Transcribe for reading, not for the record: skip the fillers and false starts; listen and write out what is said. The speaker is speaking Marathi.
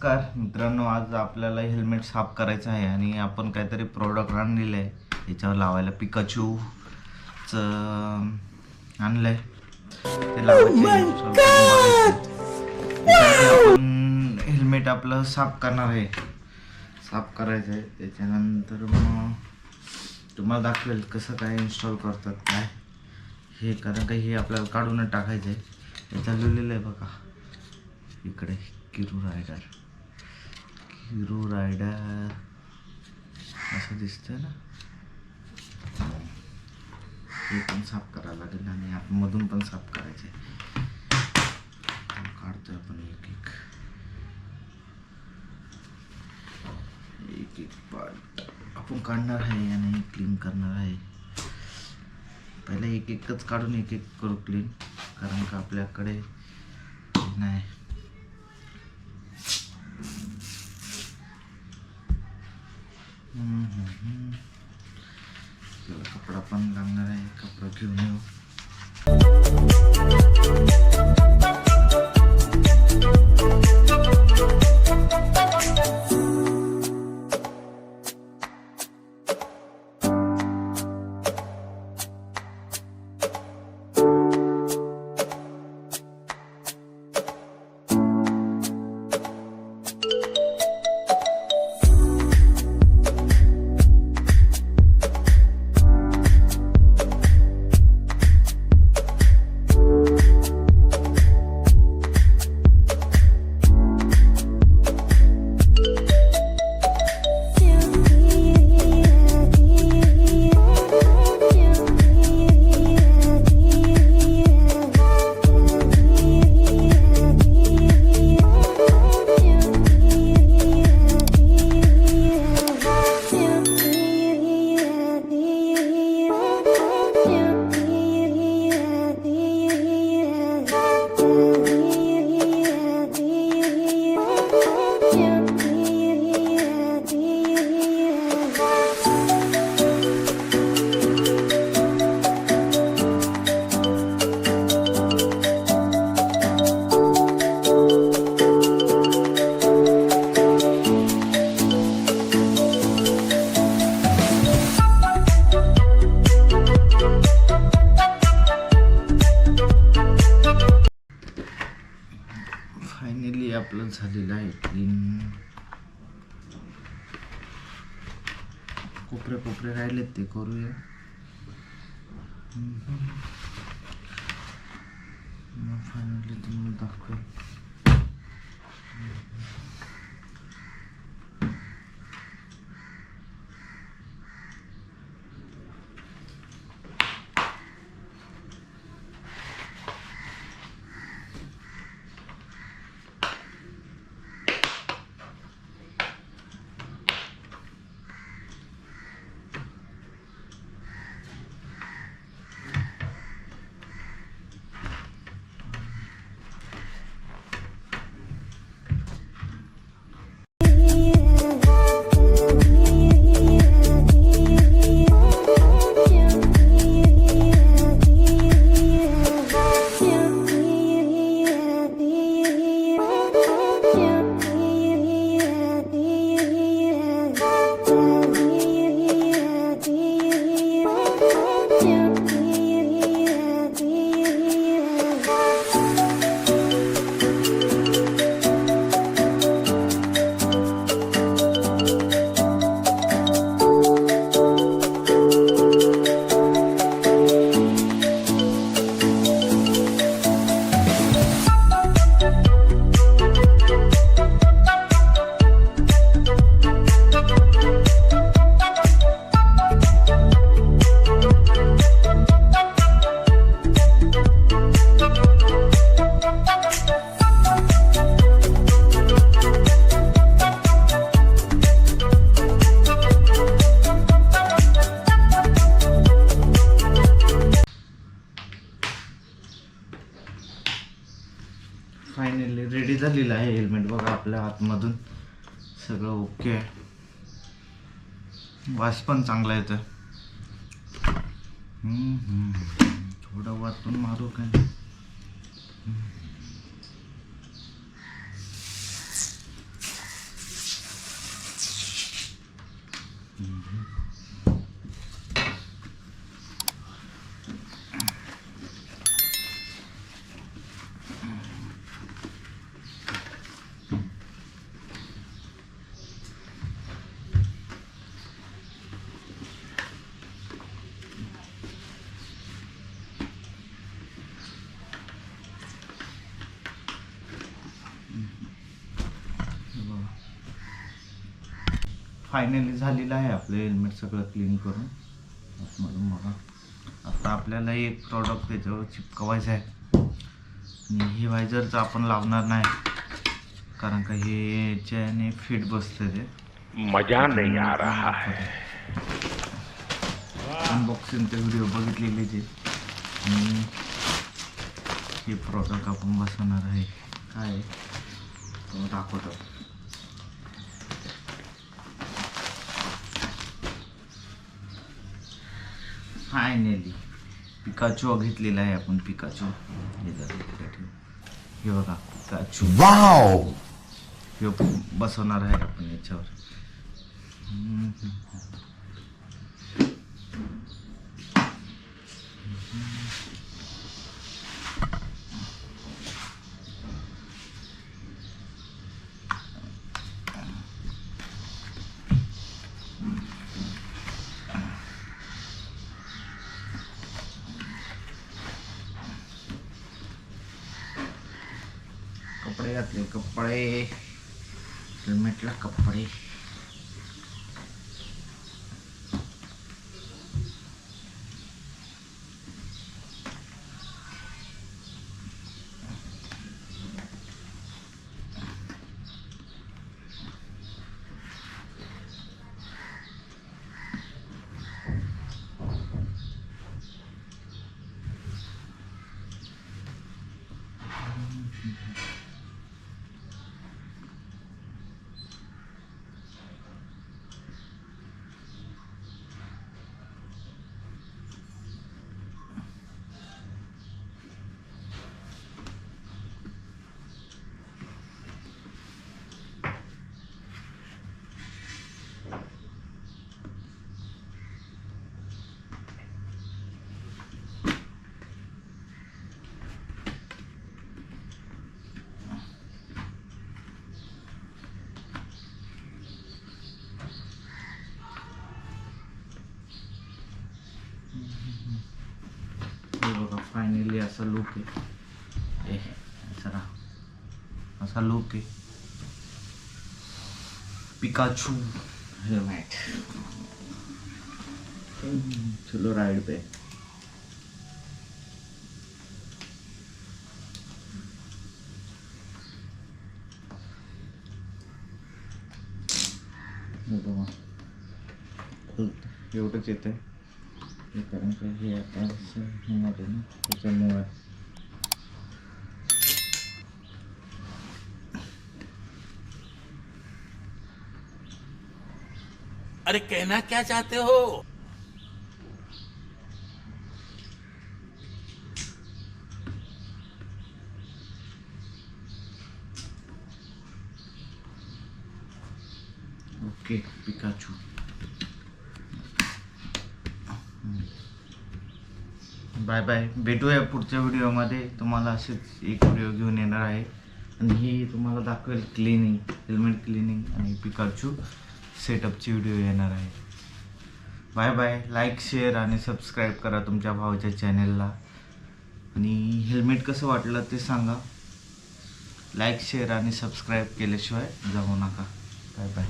नमस्कार मित्रांनो, आज आपल्याला हेल्मेट साफ करायचं आहे आणि आपण काहीतरी प्रोडक्ट आणलेलं आहे याच्यावर लावायला. पिकाचूचं आणलंय ते लावायचं. आपण हेल्मेट आपलं साफ करणार आहे, साफ करायचं आहे. त्याच्यानंतर मग तुम्हाला दाखवेल कसं काय इन्स्टॉल करतात काय हे, कारण का हे आपल्याला काढूनच टाकायचं आहे. याचा लिहिलेलं आहे बघा इकडे, किरू रायडर असं दिसतंय ना. हे पण साफ करावं लागेल आणि आतमधून पण साफ करायचं आहे. काढतोय आपण एक एक पार्ट आपण काढणार आहे आणि क्लीन करणार आहे. पहिले एक एकच काढून एक एक करू क्लीन, कारण का आपल्याकडे नाही. कपडा पण लागणार आहे, कपडा घेऊन येऊ. फायनली आपलं झालेलं आहे क्लीन. कोपरे राहिलेत ते करूया. फायनली तुम्हाला दाखवेल. फायनली रेडी झालेलं आहे हेल्मेट. बघा आपल्या हातमधून सगळं ओके आहे. वास पण चांगला येतं. थोडं वाटून मारू काय. फायनली झालेलं आहे आपलं हेल्मेट सगळं क्लीन करून. आतमधून बघा. आता आपल्याला एक प्रॉडक्ट त्याच्यावर चिपकवायचं आहे आणि हे वायझरचं आपण लावणार नाही कारण का हे याच्याने फिट बसतं ते मजा नहीं आ रहा है. अनबॉक्सिंगचे व्हिडिओ बघितलेले जे आणि हे प्रॉडक्ट आपण बसवणार आहे. काय आहे तो दाखवतो. फायनली पिकाचू घेतलेला आहे आपण. पिकाचू हे हे बघा पिकाचू. वाव. हे बसवणार आहे आपण याच्यावर. कपडे घातले. कपडे हेल्मेटला कपडे. बघा फायनली असा लुक आहे. चला असा लुक आहे पिकाचू हेलमेट. चलो राइड पे. एवढंच येतं आहे कारण का हे आता असं होणार आहे ना त्याच्यामुळे. अरे कहना क्या चाहते हो. Okay Pikachu. Bye bye. भेटूया पुढच्या व्हिडिओमध्ये. तुम्हाला असेच एक व्हिडिओ घेऊन येणार आहे आणि हे तुम्हाला दाखवेल क्लिनिंग, हेल्मेट क्लिनिंग आणि पिकाचू सेटअपची व्हिडिओ येणार आहे. Bye bye. लाईक शेअर आणि सबस्क्राईब करा तुमच्या भावाच्या चॅनेलला. आणि हेल्मेट कसं वाटलं ते सांगा. लाईक शेअर आणि सबस्क्राईब केल्याशिवाय जाऊ नका. Bye bye.